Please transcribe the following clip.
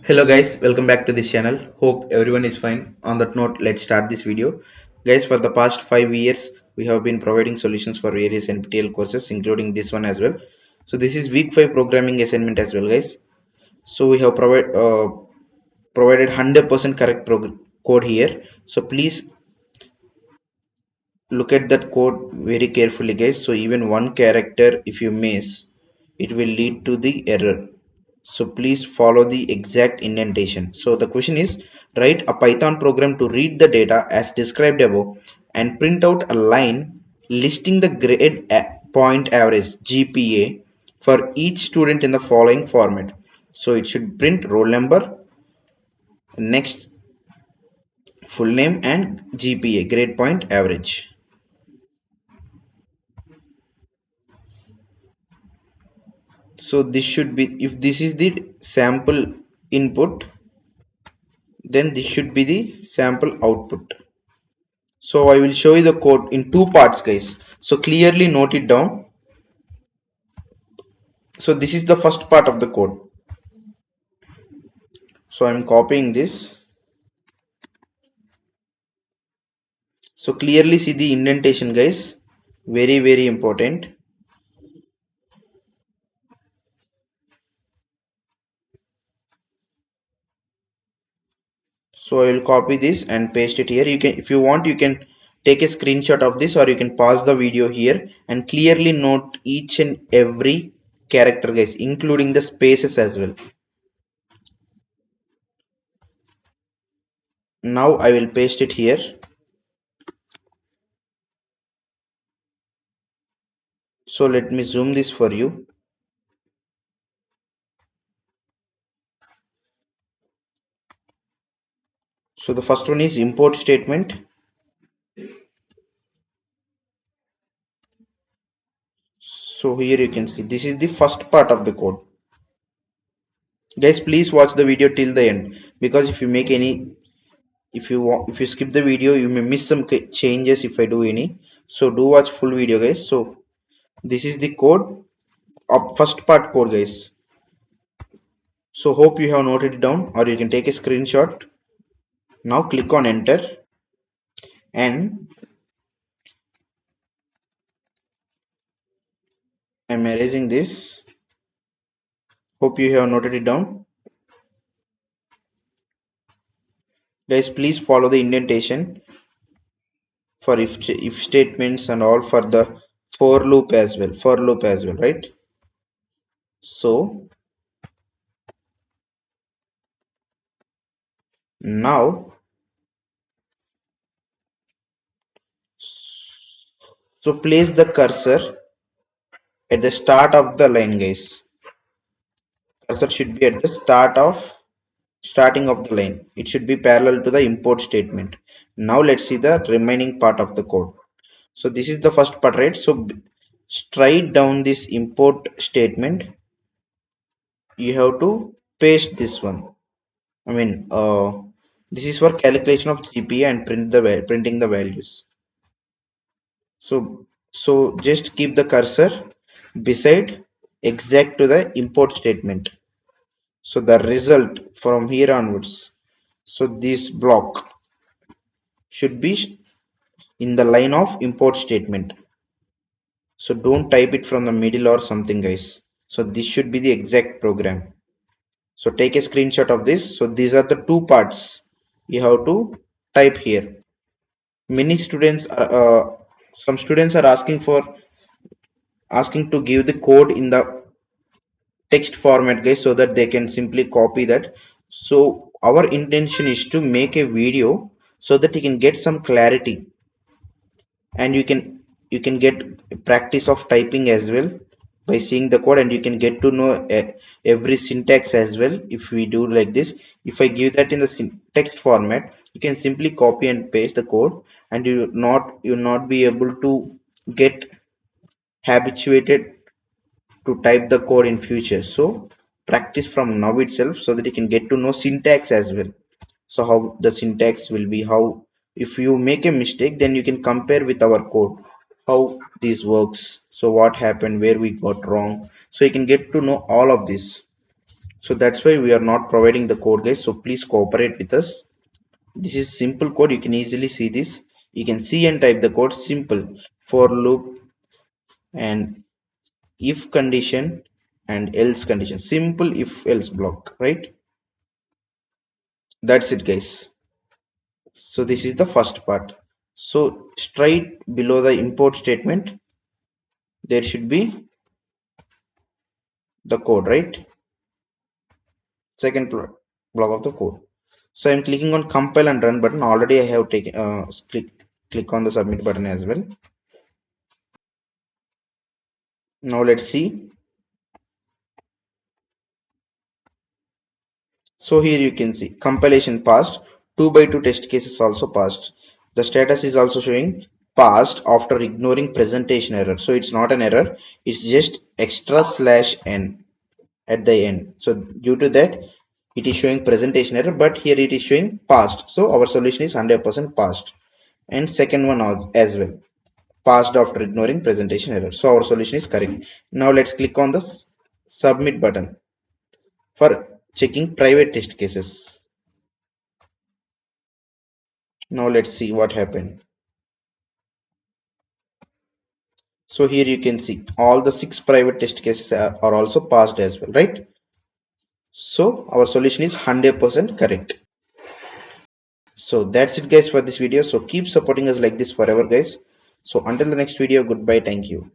Hello guys, welcome back to this channel. Hope everyone is fine. On that note, let's start this video. Guys, for the past 5 years, we have been providing solutions for various NPTEL courses, including this one as well. So this is week 5 programming assignment as well, guys. So we have provided 100% correct code here. So please look at that code very carefully, guys. So even one character, if you miss, it will lead to the error. So please follow the exact indentation. So the question is, write a Python program to read the data as described above and print out a line listing the grade point average GPA for each student in the following format. So it should print roll number, next full name, and GPA grade point average. So this should be, if this is the sample input, then this should be the sample output. So I will show you the code in two parts, guys. So clearly note it down. So this is the first part of the code. So I'm copying this. So clearly see the indentation, guys. Very important. So I will copy this and paste it here. You can, if you want, you can take a screenshot of this, or you can pause the video here and clearly note each and every character, guys, including the spaces as well. Now I will paste it here. So let me zoom this for you. So the first one is import statement. So here you can see this is the first part of the code. Guys, please watch the video till the end, because if you make any, if you skip the video, you may miss some changes if I do any. So do watch full video, guys. So this is the code of first part code, guys. So hope you have noted it down, or you can take a screenshot. Now click on enter, and I'm erasing this. Hope you have noted it down. Guys, please follow the indentation for if statements and all, for the for loop as well, right? So now, so place the cursor at the start of the line, guys. Cursor should be at the starting of the line. It should be parallel to the import statement. Now let's see the remaining part of the code. So this is the first part, right? So straight down this import statement, you have to paste this one. I mean, this is for calculation of GPA and printing the values. So just keep the cursor beside exact to the import statement. So the result from here onwards. So this block should be in the line of import statement. So don't type it from the middle or something, guys. So this should be the exact program. So take a screenshot of this. So these are the two parts you have to type here. Many students are, some students are asking to give the code in the text format, guys, so that they can simply copy that. So our intention is to make a video so that you can get some clarity, and you can get practice of typing as well by seeing the code, and you can get to know every syntax as well. If we do like this, if I give that in the text format, you can simply copy and paste the code, and you not be able to get habituated to type the code in future. So practice from now itself so that you can get to know syntax as well. So how the syntax will be, how if you make a mistake, then you can compare with our code how this works. So what happened, where we got wrong, so you can get to know all of this. So that's why we are not providing the code, guys. So please cooperate with us. This is simple code. You can easily see this. You can see and type the code. Simple for loop and if condition and else condition. Simple if else block, right? That's it, guys. So this is the first part. So straight below the import statement there should be the code, right? Second block of the code. So I'm clicking on compile and run button. Already I have taken click on the submit button as well. Now let's see. So here you can see compilation passed. 2 by 2 test cases also passed. The status is also showing passed after ignoring presentation error. So it's not an error. It's just extra slash n at the end. So due to that it is showing presentation error, but here it is showing passed. So our solution is 100% passed. And second one as well, passed after ignoring presentation error. So our solution is correct. Now let's click on the submit button for checking private test cases. Now let's see what happened. So here you can see all the 6 private test cases are also passed as well, right? So our solution is 100% correct. So that's it, guys, for this video. So keep supporting us like this forever, guys. So until the next video, goodbye. Thank you.